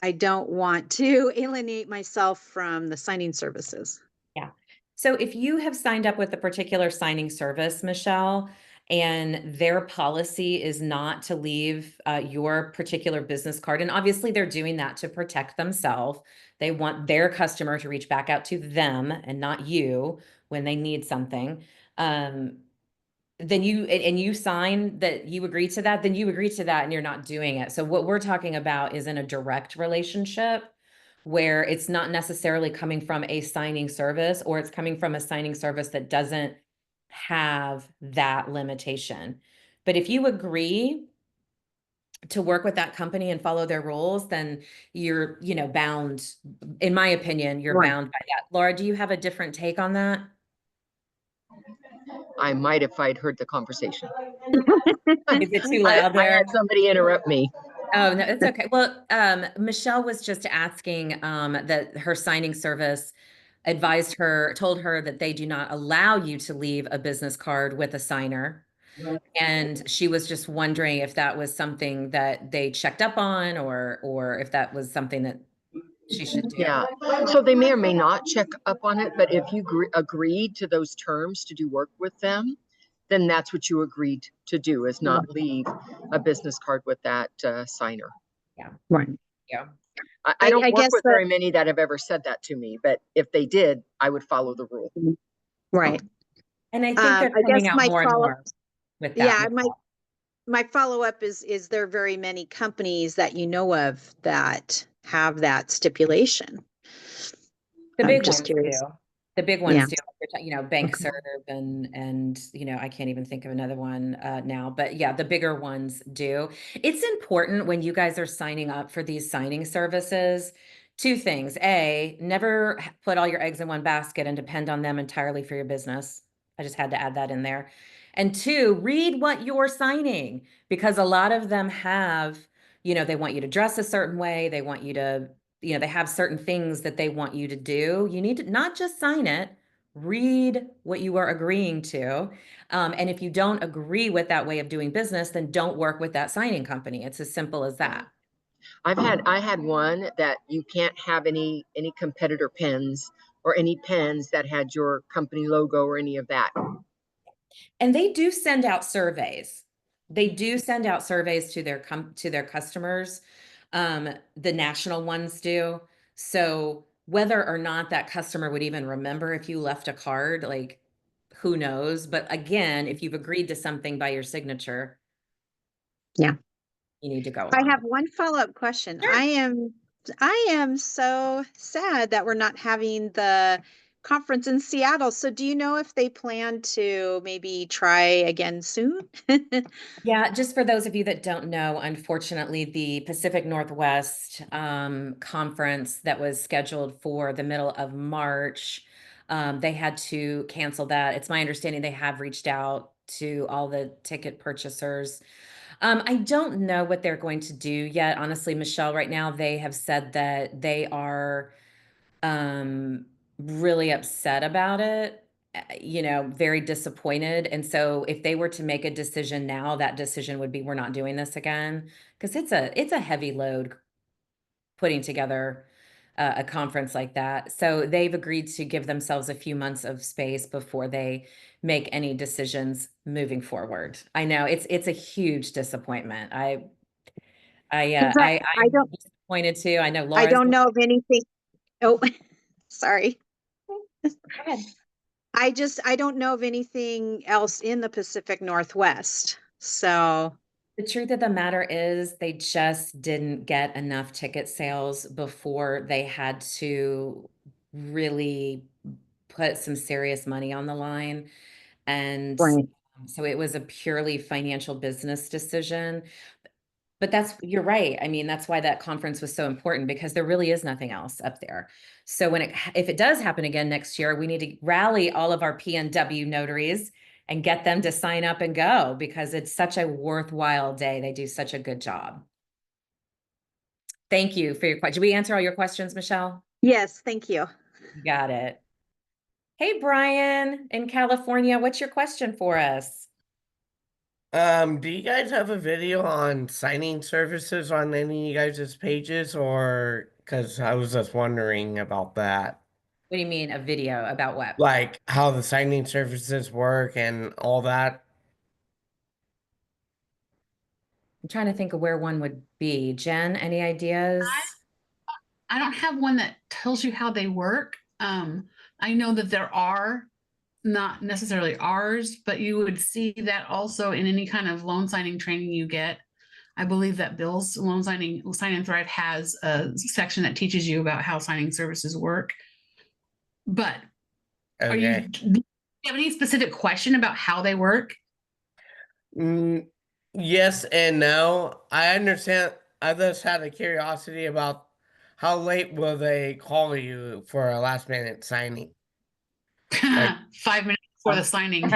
I don't want to alienate myself from the signing services. Yeah. So if you have signed up with a particular signing service, Michelle, and their policy is not to leave your particular business card, and obviously they're doing that to protect themselves. They want their customer to reach back out to them and not you when they need something. Then you sign that you agree to that, then you agree to that and you're not doing it. So what we're talking about is in a direct relationship where it's not necessarily coming from a signing service, or it's coming from a signing service that doesn't have that limitation. But if you agree to work with that company and follow their rules, then you're, bound, in my opinion, you're Right. bound by that. Laura, do you have a different take on that? I might if I'd heard the conversation. Is it too I loud there? had somebody interrupt me. Oh, no, it's okay. Well, Michelle was just asking that her signing service told her that they do not allow you to leave a business card with a signer. And she was just wondering if that was something that they checked up on, or if that was something that she should do. Yeah. So they may or may not check up on it, but if you agreed to those terms to do work with them, then that's what you agreed to do, is not leave a business card with that signer. Yeah. Right. Yeah. I don't I work guess with that, very many that have ever said that to me, but if they did, I would follow the rule. right. And I think they're I guess coming out my more and follow, more with that, yeah, Michelle. my follow-up is there very many companies that you know of that have that stipulation? The I'm big just ones curious. do. The big Yeah. ones do. Bank Okay. serve and I can't even think of another one now. But yeah, the bigger ones do. It's important when you guys are signing up for these signing services. Two things. A, never put all your eggs in one basket and depend on them entirely for your business. I just had to add that in there. And two, read what you're signing, because a lot of them have, they want you to dress a certain way. They want you to they have certain things that they want you to do. You need to not just sign it, read what you are agreeing to. And if you don't agree with that way of doing business, then don't work with that signing company. It's as simple as that. I had one that you can't have any competitor pens or any pens that had your company logo or any of that. And they do send out surveys. They do send out surveys to their customers. The national ones do. So whether or not that customer would even remember if you left a card, like, who knows? But again, if you've agreed to something by your signature, Yeah. you need to go I along have with one follow-up question. it. Sure. I am so sad that we're not having the conference in Seattle. So do you know if they plan to maybe try again soon? Yeah, just for those of you that don't know, unfortunately, the Pacific Northwest conference that was scheduled for the middle of March, they had to cancel that. It's my understanding they have reached out to all the ticket purchasers. I don't know what they're going to do yet. Honestly, Michelle, right now, they have said that they are really upset about it, very disappointed. And so if they were to make a decision now, that decision would be, we're not doing this again, because it's a heavy load putting together a conference like that. So they've agreed to give themselves a few months of space before they make any decisions moving forward. I know it's a huge disappointment. Is that, I'm disappointed too. I know I Laura's. don't know of anything. Oh, sorry. Go ahead. I don't know of anything else in the Pacific Northwest. So, The truth of the matter is they just didn't get enough ticket sales before they had to really put some serious money on the line. And right. so it was a purely financial business decision. But you're right. I mean, that's why that conference was so important, because there really is nothing else up there. So if it does happen again next year, we need to rally all of our PNW notaries and get them to sign up and go, because it's such a worthwhile day. They do such a good job. Thank you for your question. Did we answer all your questions, Michelle? Yes, thank you. You got it. Hey, Brian in California, what's your question for us? Do you guys have a video on signing services on any of you guys' pages, or because I was just wondering about that? What do you mean, a video about what? Like how the signing services work and all that? I'm trying to think of where one would be. Jen, any ideas? I don't have one that tells you how they work. I know that there are, not necessarily ours, but you would see that also in any kind of loan signing training you get. I believe that Bill's loan sign and thrive has a section that teaches you about how signing services work. But Okay. do you have any specific question about how they work? Yes and no. I understand. I just had a curiosity about how late will they call you for a last minute signing? Like, 5 minutes before the signing.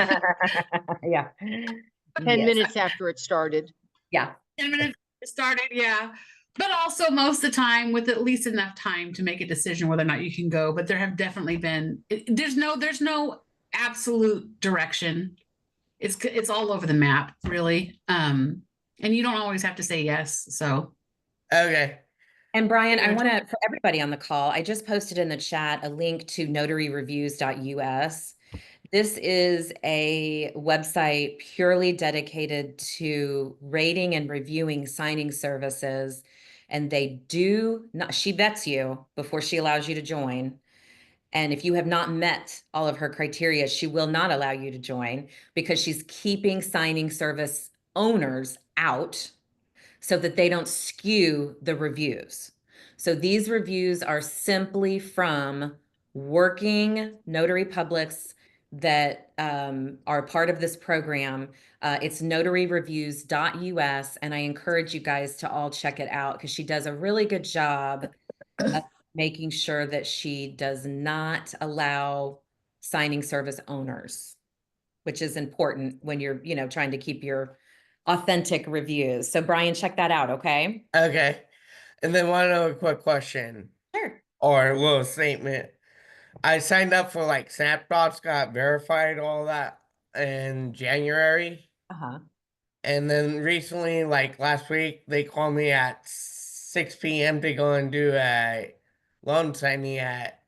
Yeah. 10 Yes. minutes after it started. Yeah. 10 minutes started, yeah. But also most of the time with at least enough time to make a decision whether or not you can go. But there have definitely been there's no absolute direction. It's all over the map, really. And you don't always have to say yes. So okay. And Brian, I want to, for everybody on the call, I just posted in the chat a link to notaryreviews.us. This is a website purely dedicated to rating and reviewing signing services. And they do not, she vets you before she allows you to join. And if you have not met all of her criteria, she will not allow you to join because she's keeping signing service owners out so that they don't skew the reviews. So these reviews are simply from working notary publics that are part of this program. It's notaryreviews.us, and I encourage you guys to all check it out because she does a really good job of making sure that she does not allow signing service owners, which is important when you're, trying to keep your authentic reviews. So Brian, check that out, okay? Okay. And then one other quick question Sure. or a little statement. I signed up for like Snapdots, got verified, all that in January. Uh-huh. And then recently, like last week, they called me at 6 p.m. to go and do a loan signing at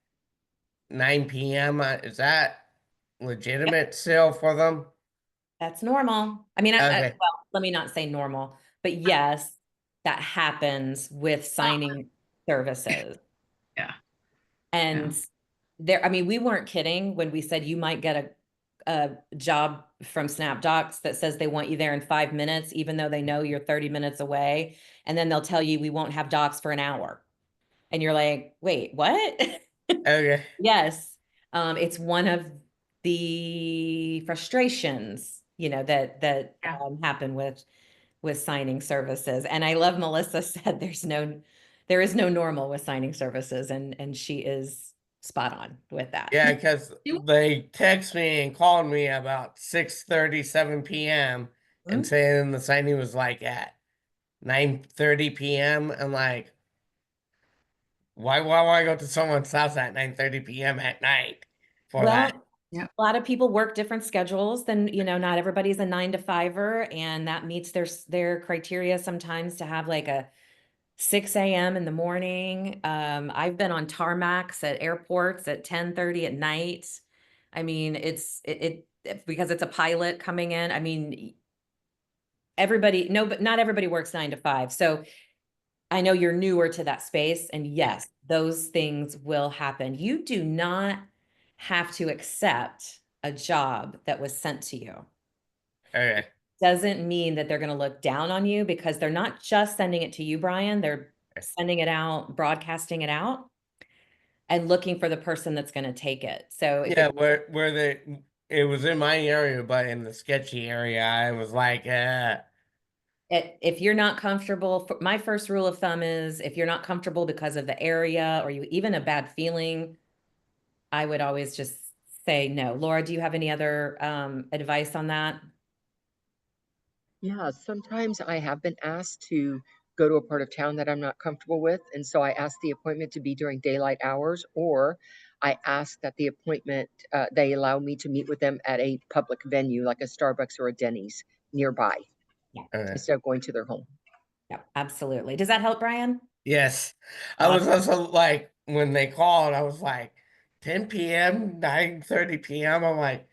9 p.m. Is that legitimate still for them? That's normal. I mean, Okay. well, let me not say normal, but yes, that happens with signing services. yeah. And I mean, we weren't kidding when we said you might get a job from SnapDocs that says they want you there in 5 minutes, even though they know you're 30 minutes away. And then they'll tell you we won't have docs for an hour. And you're like, wait, what? Okay. Yes. It's one of the frustrations, that Yeah. happen with signing services. And I love Melissa said there is no normal with signing services, and she is spot on with that. Yeah, because they text me and called me about 6:30, 7 p.m. and saying the signing was like at 9:30 p.m. I'm like, why would I go to someone's house at 9:30 p.m. at night for that? Well, a lot of people work different schedules than, not everybody's a 9 to 5er, and that meets their criteria sometimes to have like a 6 a.m. in the morning. I've been on tarmacs at airports at 10:30 at night. I mean, because it's a pilot coming in. I mean, but not everybody works 9 to 5. So I know you're newer to that space, and yes, those things will happen. You do not have to accept a job that was sent to you. Okay. Doesn't mean that they're going to look down on you, because they're not just sending it to you, Brian. They're sending it out, broadcasting it out, and looking for the person that's going to take it. So Yeah, it was in my area, but in the sketchy area, I was like, if you're not comfortable, my first rule of thumb is if you're not comfortable because of the area or you even a bad feeling, I would always just say no. Laura, do you have any other advice on that? Yeah, sometimes I have been asked to go to a part of town that I'm not comfortable with. And so I ask the appointment to be during daylight hours, or I ask that the appointment, they allow me to meet with them at a public venue like a Starbucks or a Denny's nearby instead of going to their home. Yeah, absolutely. Does that help, Brian? yes. I was also like, when they called, I was like, 10 p.m., 9:30 p.m. I'm like,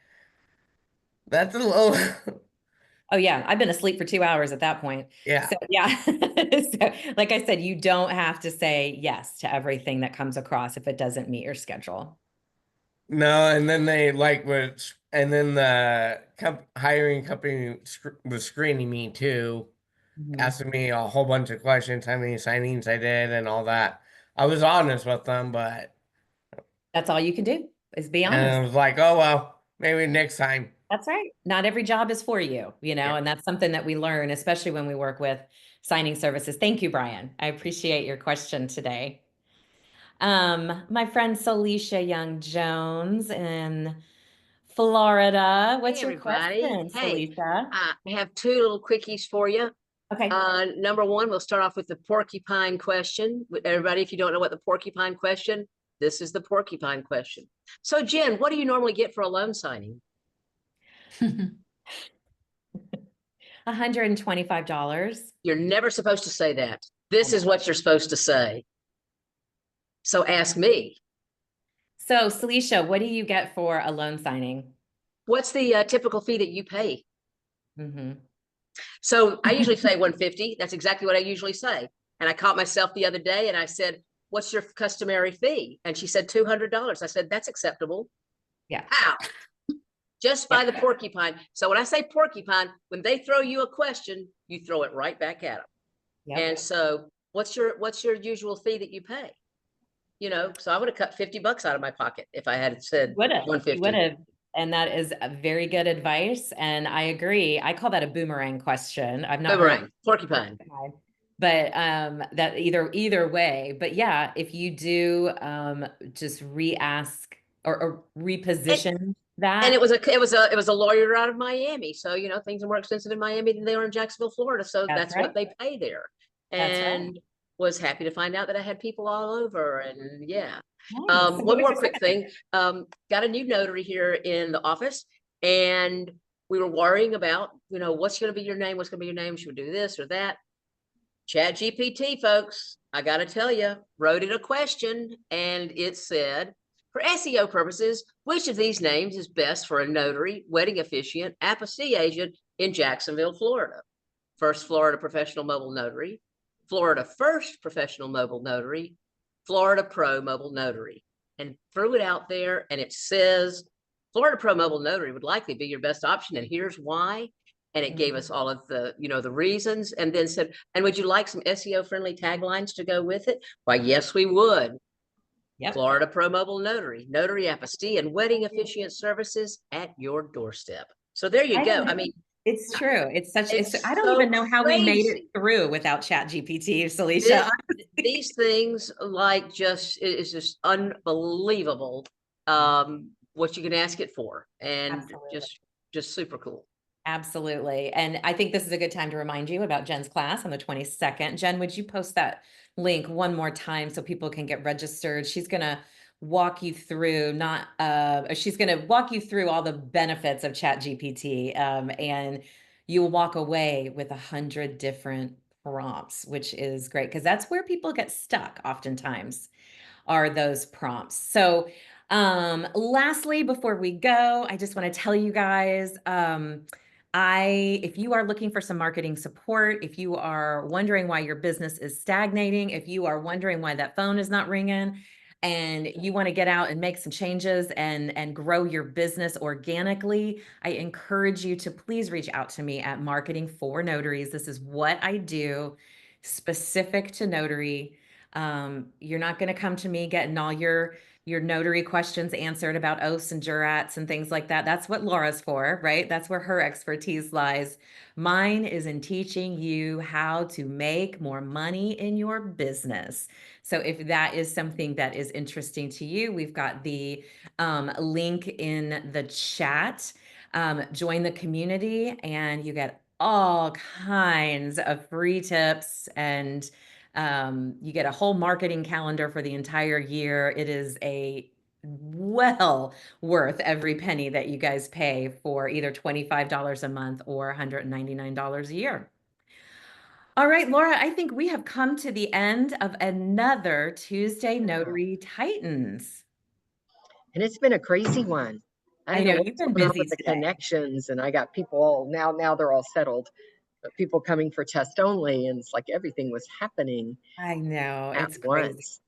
that's a little. Oh yeah, I've been asleep for 2 hours at that point. Yeah. So yeah. So like I said, you don't have to say yes to everything that comes across if it doesn't meet your schedule. No, and then they like and then the hiring company was screening me too. asking me a whole bunch of questions, how many signings I did and all that. I was honest with them, but That's all you can do is be and honest. I was like, oh well, maybe next time. That's right. Not every job is for you, Yeah. and that's something that we learn, especially when we work with signing services. Thank you, Brian. I appreciate your question today. My friend Celicia Young Jones in Florida. What's Hey, your everybody. question, Hey, Celicia? I have two little quickies for you. Okay. Number one, we'll start off with the porcupine question. Everybody, if you don't know what the porcupine question, this is the porcupine question. So, Jen, what do you normally get for a loan signing? $125. You're never supposed to say that. This is what you're supposed to say. So ask me, So, Celicia, what do you get for a loan signing? what's the typical fee that you pay? Mm-hmm. So I usually say 150. That's exactly what I usually say. And I caught myself the other day and I said, what's your customary fee? And she said $200. I said, that's acceptable. Yeah. How? Just by Yep. the porcupine. So when I say porcupine, when they throw you a question, you throw it right back at them. Yep. And so what's your usual fee that you pay? You know, so I would have cut $50 out of my pocket if I had said Would have. 150. Would have. And that is a very good advice. And I agree. I call that a boomerang question. I've not heard Boomerang, porcupine. but that either way. But yeah, if you do just re-ask or reposition that. And it was a lawyer out of Miami. So, you know, things are more expensive in Miami than they are in Jacksonville, Florida. So that's right. what they pay there. That's right. And was happy to find out that I had people all over. And yeah. Nice. So One what was more your quick second thing. Got a new notary here in the office, and we were worrying about, you know, what's going to be your name? What's going to be your name? Should we do this or that? Chat GPT, folks, I got to tell you, wrote it a question, and it said, for SEO purposes, which of these names is best for a notary, wedding officiant, apostille agent in Jacksonville, Florida? First Florida Professional Mobile Notary, Florida First Professional Mobile Notary, Florida Pro Mobile Notary, and threw it out there. And it says Florida Pro Mobile Notary would likely be your best option. And here's why. And it gave us all of the, you know, the reasons, and then said, and would you like some SEO friendly taglines to go with it? Why, yes, we would. Yep. Florida Pro Mobile Notary, notary apostille, and wedding officiant services at your doorstep. So there you go. I mean, it's true. I don't so even know how we made it crazy. through without Chat GPT, Celicia. These things like it's just unbelievable what you can ask it for, and Absolutely. just super cool. Absolutely. And I think this is a good time to remind you about Jen's class on the 22nd. Jen, would you post that link one more time so people can get registered? She's going to walk you through she's going to walk you through all the benefits of Chat GPT, and you'll walk away with 100 different prompts, which is great because that's where people get stuck oftentimes, are those prompts. So lastly, before we go, I just want to tell you guys, if you are looking for some marketing support, if you are wondering why your business is stagnating, if you are wondering why that phone is not ringing, and you want to get out and make some changes and grow your business organically, I encourage you to please reach out to me at Marketing for Notaries. This is what I do, specific to notary. You're not going to come to me getting all your notary questions answered about oaths and jurats and things like that. That's what Laura's for, right? That's where her expertise lies. Mine is in teaching you how to make more money in your business. So if that is something that is interesting to you, we've got the link in the chat. Join the community and you get all kinds of free tips, and you get a whole marketing calendar for the entire year. It is well worth every penny that you guys pay for either $25 a month or $199 a year. All right, Laura, I think we have come to the end of another Tuesday Notary Titans. And it's been a crazy one. I don't know you've what's been going on busy with the today. connections, and I got people all now they're all settled, but people coming for test only, and it's like everything was happening I know, at it's crazy. once.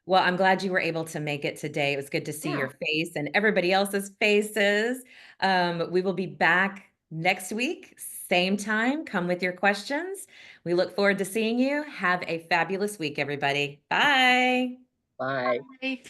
Well, I'm glad you were able to make it today. It was good to see your face and everybody else's faces. We will be back next week, same time. Come with your questions. We look forward to seeing you. Have a fabulous week, everybody. Bye. Bye. Bye.